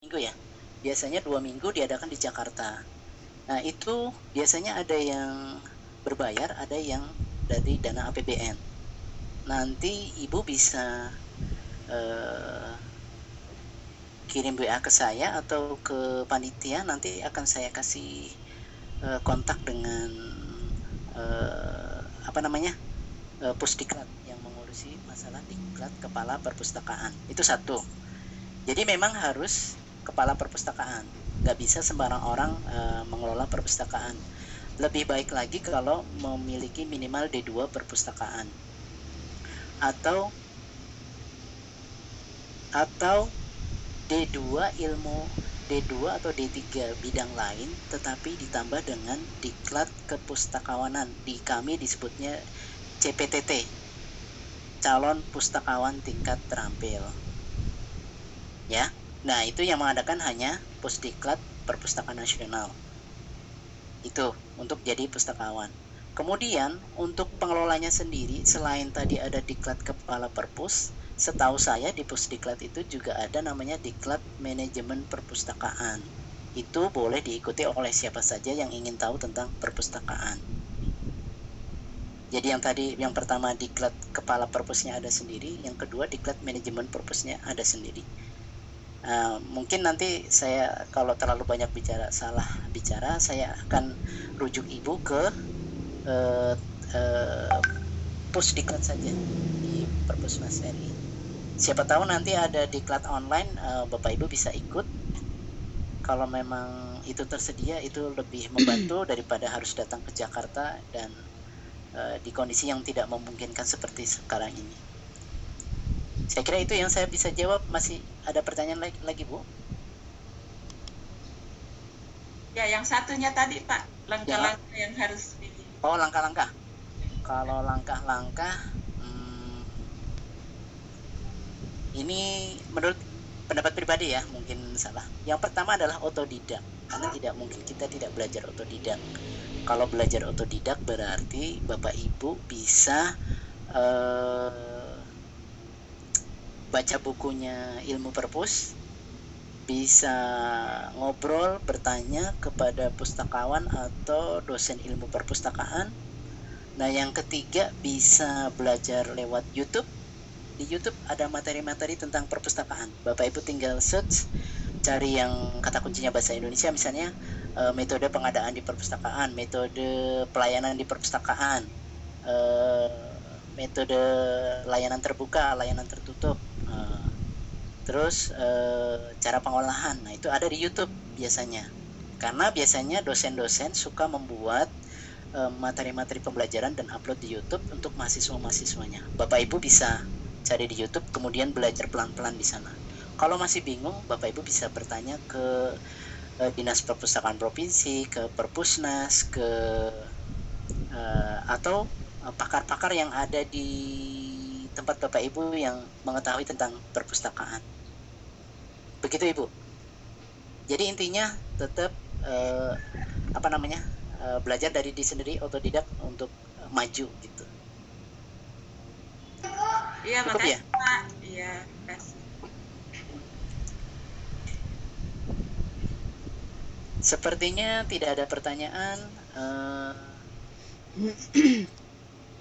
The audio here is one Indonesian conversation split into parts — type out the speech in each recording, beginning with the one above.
minggu ya. Biasanya 2 minggu diadakan di Jakarta. Nah itu biasanya ada yang berbayar, ada yang dari dana APBN. Nanti ibu bisa kirim WA ke saya atau ke panitia, nanti akan saya kasih kontak dengan Pusdiklat yang mengurusi masalah diklat kepala perpustakaan. Itu satu. Jadi memang harus kepala perpustakaan, nggak bisa sembarang orang mengelola perpustakaan. Lebih baik lagi kalau memiliki minimal D2 perpustakaan atau D2 ilmu D2 atau D3 bidang lain, tetapi ditambah dengan diklat kepustakawanan. Di kami disebutnya CPTT, calon pustakawan tingkat terampil. Ya, nah itu yang mengadakan hanya Pusdiklat Perpustakaan Nasional. Itu untuk jadi pustakawan. Kemudian untuk pengelolanya sendiri, selain tadi ada diklat kepala perpus, setahu saya di Pusdiklat itu juga ada namanya diklat manajemen perpustakaan. Itu boleh diikuti oleh siapa saja yang ingin tahu tentang perpustakaan. Jadi yang pertama diklat kepala perpusnya ada sendiri, yang kedua diklat manajemen perpusnya ada sendiri. Mungkin nanti saya kalau terlalu banyak salah bicara, saya akan rujuk ibu ke Pusdiklat saja di Perpusnas RI. Siapa tahu nanti ada diklat online, Bapak Ibu bisa ikut. Kalau memang itu tersedia, itu lebih membantu daripada harus datang ke Jakarta dan di kondisi yang tidak memungkinkan seperti sekarang ini. Saya kira itu yang saya bisa jawab. Masih ada pertanyaan lagi Bu? Ya, yang satunya tadi Pak, langkah-langkah yang harus Oh, langkah-langkah. Kalau langkah-langkah, ini menurut pendapat pribadi ya, mungkin salah. Yang pertama adalah otodidak, karena tidak mungkin kita tidak belajar otodidak. Kalau belajar otodidak berarti Bapak Ibu bisa baca bukunya Ilmu Perpus, bisa ngobrol, bertanya kepada pustakawan atau dosen ilmu perpustakaan. Nah, yang ketiga bisa belajar lewat YouTube. Di YouTube ada materi-materi tentang perpustakaan. Bapak Ibu tinggal search, cari yang kata kuncinya bahasa Indonesia, misalnya metode pengadaan di perpustakaan, metode pelayanan di perpustakaan, metode layanan terbuka, layanan tertutup, terus cara pengolahan. Nah, itu ada di YouTube biasanya. Karena biasanya dosen-dosen suka membuat materi-materi pembelajaran dan upload di YouTube untuk mahasiswa-mahasiswanya. Bapak Ibu bisa cari di YouTube, kemudian belajar pelan-pelan di sana. Kalau masih bingung, Bapak Ibu bisa bertanya ke Dinas Perpustakaan Provinsi, ke Perpusnas, atau pakar-pakar yang ada di tempat Bapak Ibu yang mengetahui tentang perpustakaan. Begitu Ibu. Jadi intinya tetap belajar dari diri sendiri, otodidak untuk maju gitu. Iya, cukup makasih, ya Pak. Iya, makasih. Sepertinya tidak ada pertanyaan.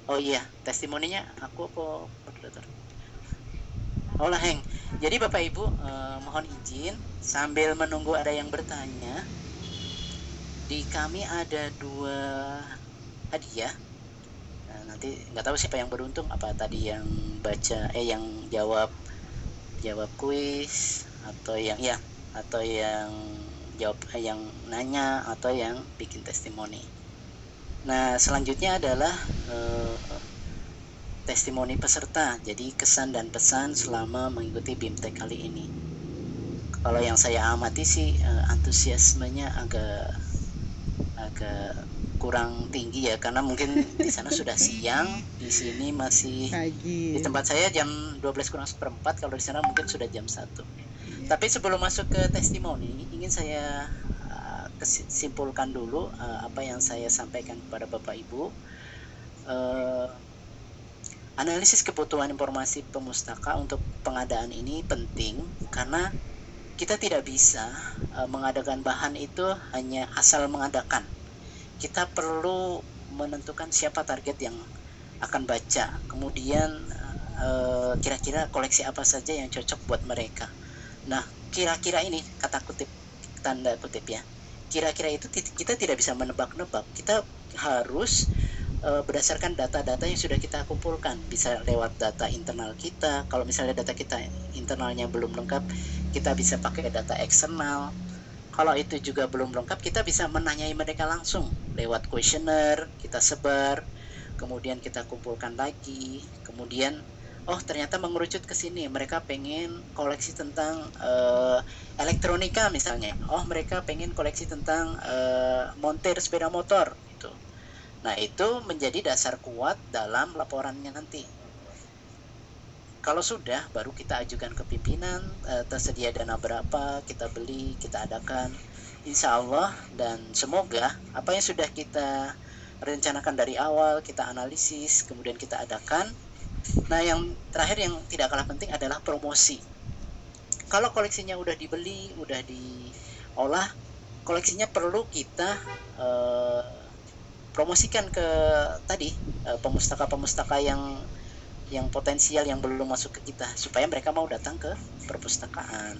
Oh iya, testimoninya aku apa moderator? Oh lah Heng. Jadi Bapak Ibu mohon izin sambil menunggu ada yang bertanya. Di kami ada 2 hadiah. Nah, nanti nggak tahu siapa yang beruntung, apa tadi yang baca yang jawab kuis, atau yang jawab yang nanya, atau yang bikin testimoni. Nah, selanjutnya adalah testimoni peserta. Jadi kesan dan pesan selama mengikuti BIMTEK kali ini. Kalau yang saya amati sih antusiasmenya agak kurang tinggi ya, karena mungkin di sana sudah siang, di sini masih pagi. Di tempat saya jam 12 kurang seperempat, kalau di sana mungkin sudah jam 1. Tapi sebelum masuk ke testimoni, ingin saya simpulkan dulu apa yang saya sampaikan kepada Bapak Ibu. Analisis kebutuhan informasi pemustaka untuk pengadaan ini penting karena kita tidak bisa mengadakan bahan itu hanya asal mengadakan. Kita perlu menentukan siapa target yang akan baca, kemudian kira-kira koleksi apa saja yang cocok buat mereka. Nah, kira-kira ini kata kutip, tanda kutip ya, kira-kira itu kita tidak bisa menebak-nebak. Kita harus berdasarkan data-data yang sudah kita kumpulkan, bisa lewat data internal kita. Kalau misalnya data kita internalnya belum lengkap, kita bisa pakai data eksternal. Kalau itu juga belum lengkap, kita bisa menanyai mereka langsung lewat kuesioner, kita sebar, kemudian kita kumpulkan lagi, kemudian oh ternyata mengerucut ke sini, mereka pengen koleksi tentang elektronika misalnya, oh mereka pengen koleksi tentang montir sepeda motor gitu. Nah, itu menjadi dasar kuat dalam laporannya nanti. Kalau sudah, baru kita ajukan ke pimpinan, tersedia dana berapa, kita beli, kita adakan. Insya Allah dan semoga apa yang sudah kita rencanakan dari awal, kita analisis, kemudian kita adakan. Nah, yang terakhir yang tidak kalah penting adalah promosi. Kalau koleksinya udah dibeli, udah diolah, koleksinya perlu kita promosikan ke tadi pemustaka-pemustaka yang potensial yang belum masuk ke kita, supaya mereka mau datang ke perpustakaan.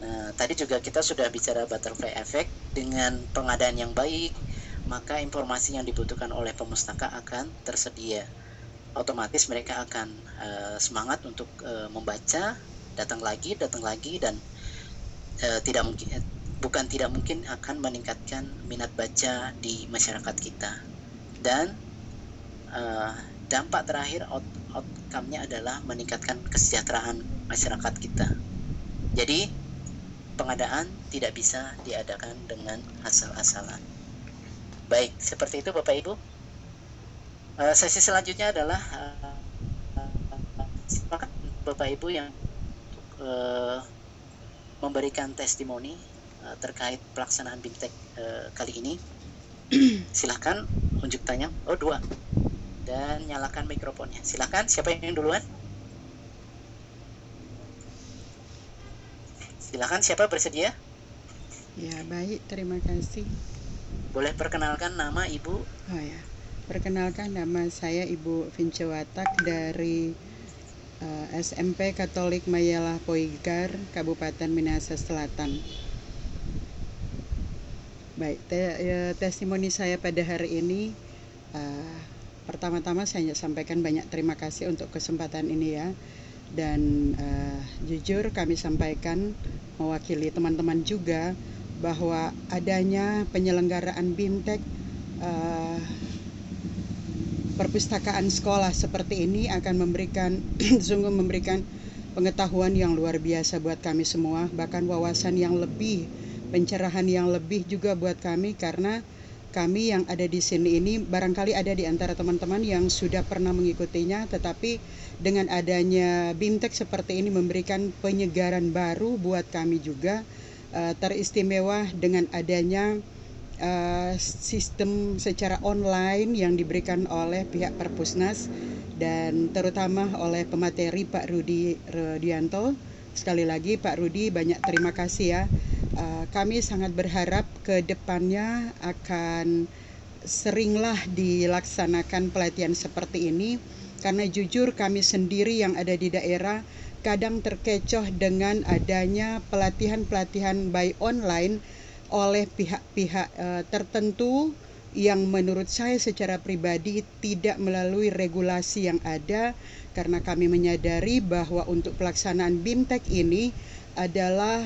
Nah, tadi juga kita sudah bicara butterfly effect. Dengan pengadaan yang baik, maka informasi yang dibutuhkan oleh pemustaka akan tersedia. Otomatis mereka akan semangat untuk membaca, datang lagi dan tidak mungkin akan meningkatkan minat baca di masyarakat kita. Dan dampak terakhir outcome-nya adalah meningkatkan kesejahteraan masyarakat kita. Jadi pengadaan tidak bisa diadakan dengan asal-asalan. Baik, seperti itu Bapak Ibu. Sesi selanjutnya adalah silakan Bapak Ibu yang memberikan testimoni terkait pelaksanaan BIMTEK kali ini. Silahkan unjuk tanya. Oh, 2. Dan nyalakan mikrofonnya. Silahkan, siapa yang duluan? Silahkan, siapa bersedia? Ya, baik, terima kasih. Boleh perkenalkan nama Ibu? Oh ya, perkenalkan nama saya Ibu Vince Watak dari SMP Katolik Mayalah Poigar, Kabupaten Minahasa Selatan. Baik, testimoni saya pada hari ini, pertama-tama saya sampaikan banyak terima kasih untuk kesempatan ini ya. Dan jujur kami sampaikan mewakili teman-teman juga bahwa adanya penyelenggaraan BIMTEK perpustakaan sekolah seperti ini akan memberikan sungguh memberikan pengetahuan yang luar biasa buat kami semua, bahkan wawasan yang lebih, pencerahan yang lebih juga buat kami, karena kami yang ada di sini ini barangkali ada di antara teman-teman yang sudah pernah mengikutinya, tetapi dengan adanya BIMTEK seperti ini memberikan penyegaran baru buat kami juga, teristimewa dengan adanya sistem secara online yang diberikan oleh pihak Perpusnas dan terutama oleh pemateri Pak Rudi Rodianto. Sekali lagi Pak Rudi, banyak terima kasih ya. Kami sangat berharap ke depannya akan seringlah dilaksanakan pelatihan seperti ini, karena jujur kami sendiri yang ada di daerah kadang terkecoh dengan adanya pelatihan-pelatihan by online oleh pihak-pihak tertentu yang menurut saya secara pribadi tidak melalui regulasi yang ada, karena kami menyadari bahwa untuk pelaksanaan BIMTEK ini adalah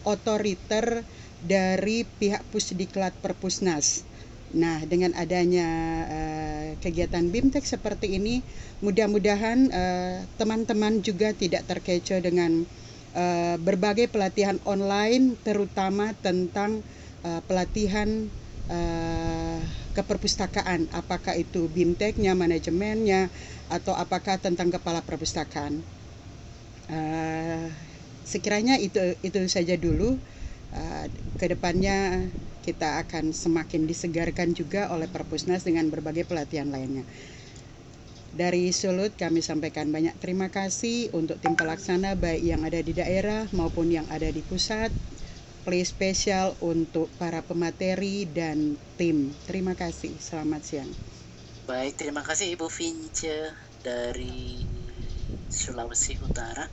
otoriter dari pihak Pusdiklat Perpusnas. Nah, dengan adanya kegiatan BIMTEK seperti ini, mudah-mudahan teman-teman juga tidak terkecoh dengan berbagai pelatihan online, terutama tentang pelatihan keperpustakaan, apakah itu BIMTEK-nya, manajemennya, atau apakah tentang kepala perpustakaan. Sekiranya itu saja dulu. Kedepannya kita akan semakin disegarkan juga oleh Perpusnas dengan berbagai pelatihan lainnya. Dari Sulut kami sampaikan banyak terima kasih untuk tim pelaksana baik yang ada di daerah maupun yang ada di pusat. Please spesial untuk para pemateri dan tim. Terima kasih. Selamat siang. Baik, terima kasih Ibu Vince dari Sulawesi Utara.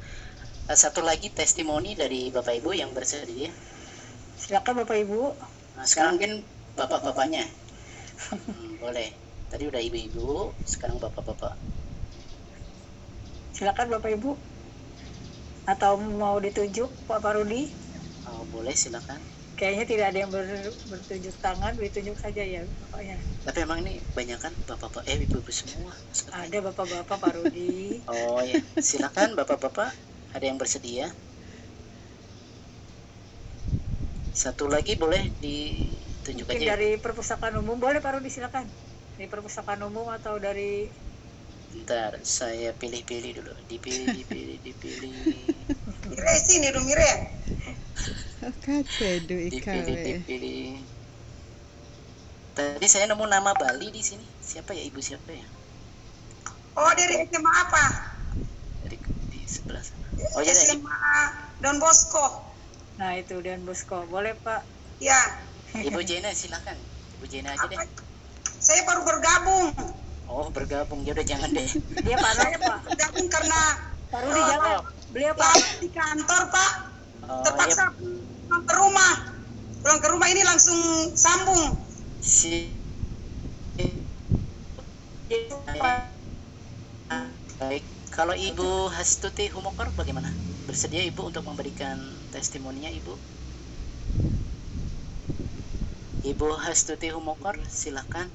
Satu lagi testimoni dari Bapak Ibu yang bersedia. Silakan Bapak Ibu. Nah, sekarang mungkin bapak-bapaknya. Boleh. Tadi udah ibu-ibu, sekarang bapak-bapak. Silakan Bapak Ibu. Atau mau ditunjuk Pak Rudi? Oh, boleh, silakan. Kayaknya tidak ada yang bertunjuk tangan, ditunjuk saja ya Bapaknya. Tapi emang ini banyak kan bapak-bapak, ibu-ibu semua. Ada bapak-bapak Pak Rudi. Oh ya, silakan bapak-bapak. Ada yang bersedia? Satu lagi boleh ditunjuk Mungkin aja. dari perpustakaan umum, boleh Pak Rudi silakan. Dari perpustakaan umum atau dari... Bentar, saya pilih-pilih dulu. Dipilih. Mire sini dong Mire. Dipilih. Tadi saya nemu nama Bali di sini. Siapa ya, ibu siapa ya? Oh, dari SMA apa? Di sebelah sana. Oh ya, SMA Don Bosco. Nah itu Dan Bosco, boleh Pak? Ya. Ibu Jena silakan. Ibu Jena aja deh. Saya baru bergabung. Oh, bergabung. Ya udah jangan deh. Dia Pak Saya Pak. bergabung karena Pak Rudi jangan. Beliau Pak. di kantor Pak. Oh, Terpaksa pulang ke rumah. Pulang ke rumah ini langsung sambung. Baik, kalau Ibu Hastuti Humokor bagaimana? Bersedia Ibu untuk memberikan testimoninya Ibu? Ibu Hastuti Humokor, silakan.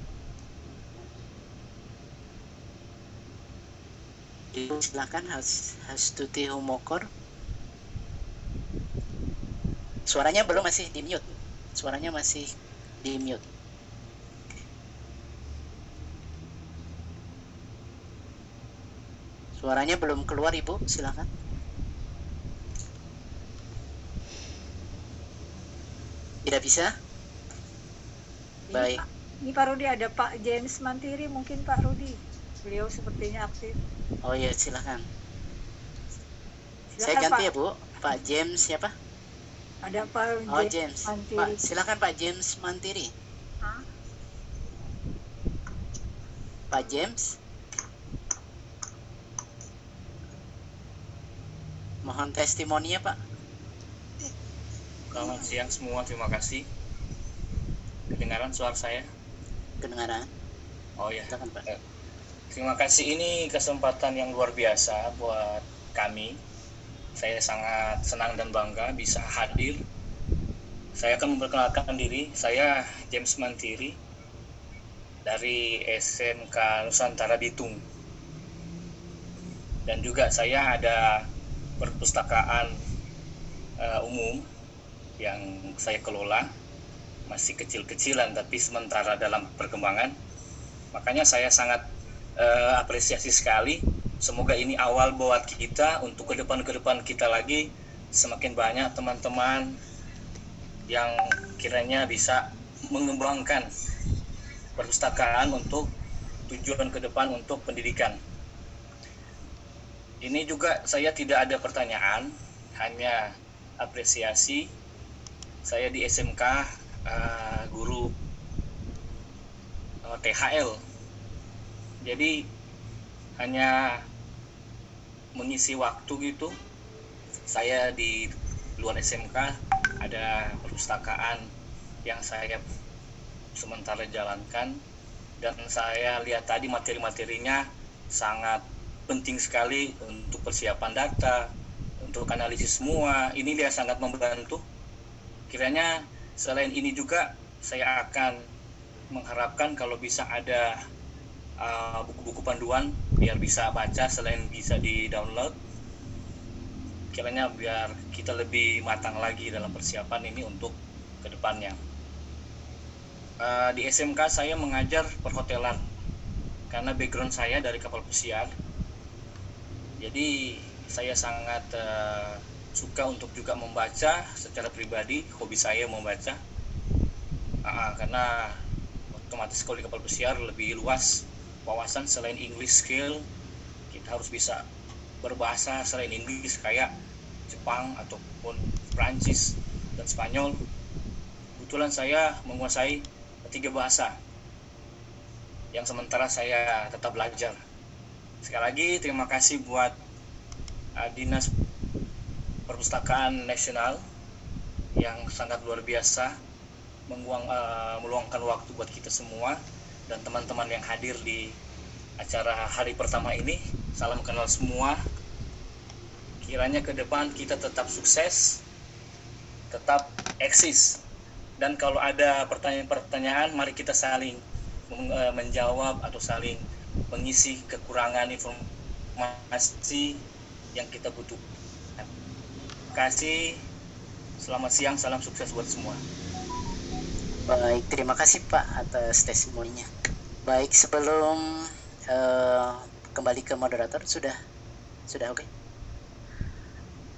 Ibu silakan Hastuti Humokor. Suaranya belum, masih di mute. Suaranya masih di mute. Suaranya belum keluar Ibu, silakan. Tidak bisa? Baik. Ini Pak Rudi, ada Pak James Mantiri, mungkin Pak Rudi. Beliau sepertinya aktif. Oh iya, silakan. Silakan, Saya ganti Pak. ya Bu. Pak James siapa? Ada Pak Oh James. Mantiri. Pak, silakan Pak James Mantiri. Hah? Pak James. Mohon testimoninya Pak. Selamat siang semua, terima kasih. Kedengaran suara saya? Kedengaran? Oh ya. Silakan Pak. Terima kasih, ini kesempatan yang luar biasa buat kami. Saya sangat senang dan bangga bisa hadir. Saya akan memperkenalkan diri. Saya James Mantiri dari SMK Nusantara Bitung. Dan juga saya ada perpustakaan umum yang saya kelola, masih kecil-kecilan tapi sementara dalam perkembangan. Makanya saya sangat apresiasi sekali. Semoga ini awal buat kita untuk ke depan kita lagi semakin banyak teman-teman yang kiranya bisa mengembangkan perpustakaan untuk tujuan ke depan untuk pendidikan. Ini juga saya tidak ada pertanyaan, hanya apresiasi. Saya di SMK guru THL. Jadi hanya mengisi waktu gitu. Saya di luar SMK ada perpustakaan yang saya sementara jalankan, dan saya lihat tadi materi-materinya sangat penting sekali untuk persiapan data, untuk analisis semua. Ini dia sangat membantu. Kiranya selain ini juga saya akan mengharapkan kalau bisa ada buku-buku panduan biar bisa baca selain bisa di-download. Kiranya biar kita lebih matang lagi dalam persiapan ini untuk kedepannya. Di SMK saya mengajar perhotelan karena background saya dari kapal pesiar. Jadi saya sangat suka untuk juga membaca secara pribadi, hobi saya membaca. Karena otomatis kalau di kapal pesiar lebih luas wawasan selain English skill. Kita harus bisa berbahasa selain Inggris kayak Jepang ataupun Prancis dan Spanyol. Kebetulan saya menguasai 3 bahasa yang sementara saya tetap belajar. Sekali lagi terima kasih buat Dinas Perpustakaan Nasional yang sangat luar biasa meluangkan waktu buat kita semua dan teman-teman yang hadir di acara hari pertama ini. Salam kenal semua. Kiranya ke depan kita tetap sukses, tetap eksis. Dan kalau ada pertanyaan-pertanyaan, mari kita saling menjawab atau saling mengisi kekurangan informasi yang kita butuhkan. Terima kasih. Selamat siang, salam sukses buat semua. Baik, terima kasih Pak atas testimoninya. Baik, sebelum kembali ke moderator, sudah oke?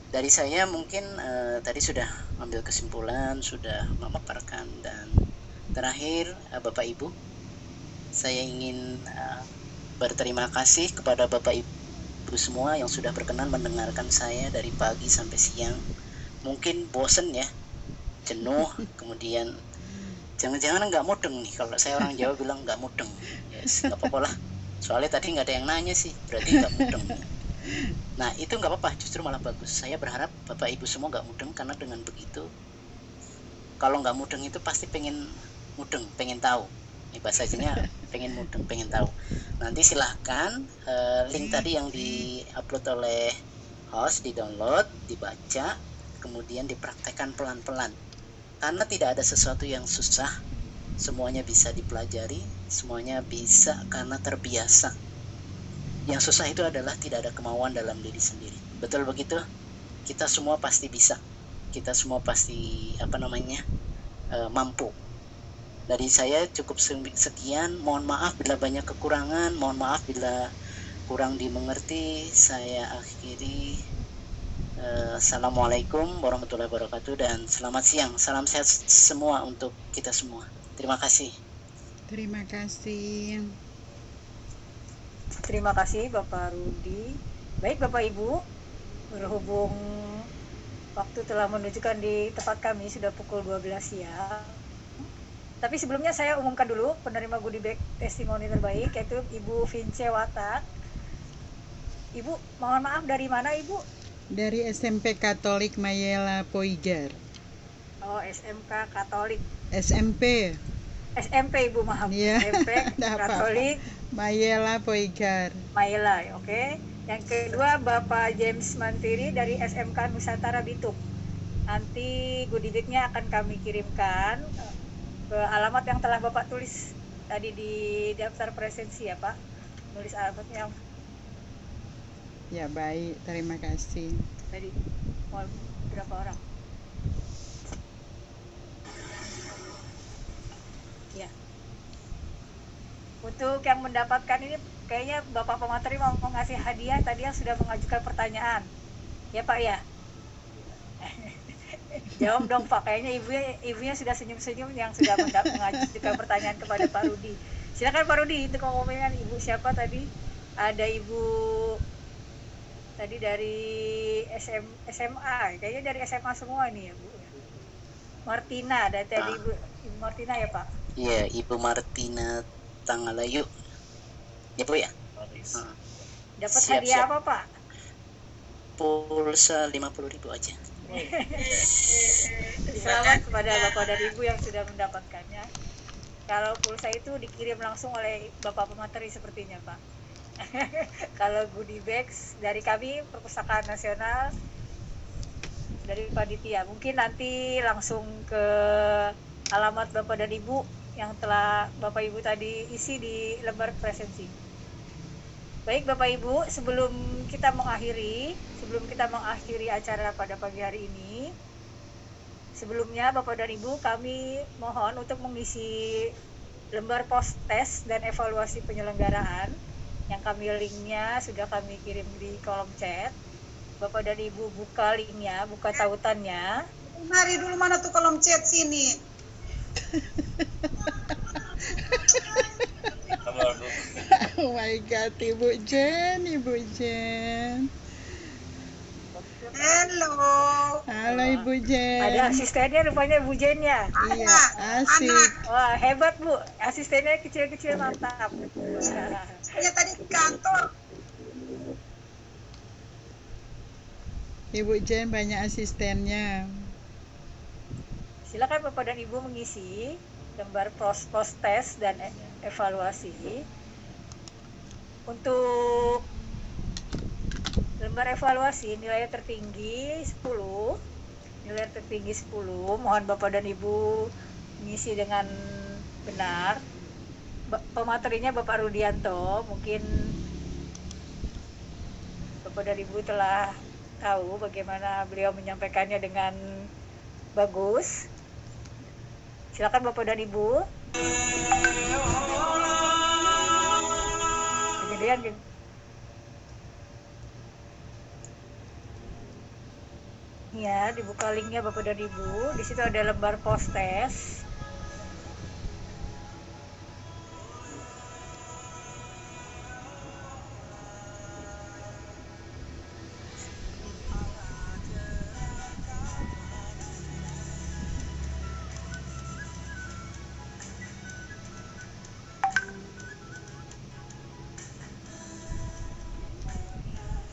Dari saya mungkin tadi sudah ambil kesimpulan, sudah memaparkan, dan terakhir Bapak Ibu, saya ingin berterima kasih kepada Bapak Ibu semua yang sudah berkenan mendengarkan saya dari pagi sampai siang. Mungkin bosen ya, jenuh, kemudian jangan-jangan nggak mudeng nih. Kalau saya orang Jawa bilang nggak mudeng, yes, nggak apa-apa lah. Soalnya tadi nggak ada yang nanya sih, berarti nggak mudeng. Nah itu nggak apa-apa, justru malah bagus. Saya berharap Bapak Ibu semua nggak mudeng, karena dengan begitu, kalau nggak mudeng itu pasti pengen mudeng, pengen tahu. Ini bahasanya pengen mudeng, pengen tahu. Nanti silahkan link tadi yang di-upload oleh host, di-download, dibaca, kemudian dipraktekkan pelan-pelan. Karena tidak ada sesuatu yang susah, semuanya bisa dipelajari, semuanya bisa karena terbiasa. Yang susah itu adalah tidak ada kemauan dalam diri sendiri. Betul begitu? Kita semua pasti bisa. Kita semua pasti mampu. Dari saya cukup sekian. Mohon maaf bila banyak kekurangan. Mohon maaf bila kurang dimengerti. Saya akhiri. Assalamualaikum warahmatullahi wabarakatuh dan selamat siang. Salam sehat semua untuk kita semua. Terima kasih. Terima kasih. Terima kasih Bapak Rudi. Baik Bapak Ibu, berhubung waktu telah menunjukkan di tempat kami sudah pukul 12 siang. Tapi sebelumnya saya umumkan dulu penerima goodie bag testimoni terbaik, yaitu Ibu Vince Watak. Ibu, mohon maaf, dari mana Ibu? Dari SMP Katolik Mayela Poigar. Oh, SMK Katolik. SMP Ibu, maaf. Iya. SMP Nggak apa-apa. Katolik Mayela Poigar. Mayela, oke. Yang kedua Bapak James Mantiri dari SMK Nusantara Bitung. Nanti goodie bag-nya akan kami kirimkan ke alamat yang telah Bapak tulis tadi di daftar presensi ya Pak. Nulis alamatnya Ya baik, terima kasih. tadi. Mau berapa orang? Ya. Untuk yang mendapatkan ini kayaknya Bapak pemateri mau ngasih hadiah tadi yang sudah mengajukan pertanyaan. Ya Pak ya? Jawab dong Pak, kayaknya ibunya sudah senyum-senyum yang sudah mengajukan pertanyaan kepada Pak Rudi. Silakan Pak Rudi, itu komennya Ibu siapa tadi? Ada Ibu tadi dari SMA, kayaknya dari SMA semua ini ya Bu. Martina, dari tadi Ibu Martina ya Pak? Iya, Ibu Martina Tangalayu. Ya Bu ya? Dapat Siap, hadiah siap. apa Pak? Pulsa 50.000 aja. Selamat kepada Bapak dan Ibu yang sudah mendapatkannya. Kalau pulsa itu dikirim langsung oleh Bapak pemateri sepertinya Pak. Kalau goodie bags dari kami Perpustakaan Nasional dari panitia, mungkin nanti langsung ke alamat Bapak dan Ibu yang telah Bapak Ibu tadi isi di lembar presensi. Baik Bapak Ibu, sebelum kita mengakhiri acara pada pagi hari ini, sebelumnya Bapak dan Ibu, kami mohon untuk mengisi lembar post test dan evaluasi penyelenggaraan yang kami linknya sudah kami kirim di kolom chat. Bapak dan Ibu buka linknya, buka tautannya. Mari dulu, mana tuh kolom chat sini? Sabar, Bu. Oh my God, Ibu Jen, Ibu Jen. Halo. Halo Ibu Jen. Ada asistennya rupanya Bu Jen ya. Iya, asik. Wah, hebat Bu. Asistennya kecil-kecil mantap. Saya tadi di kantor. Ibu Jen banyak asistennya. Silakan Bapak dan Ibu mengisi lembar pos tes dan evaluasi. Untuk lembar evaluasi nilai tertinggi 10. Nilai tertinggi 10. Mohon Bapak dan Ibu mengisi dengan benar. Pematerinya Bapak Rudianto. Mungkin Bapak dan Ibu telah tahu bagaimana beliau menyampaikannya dengan bagus. Silakan Bapak dan Ibu. Kemudian ya, dibuka linknya Bapak dan Ibu. Di situ ada lembar pos tes.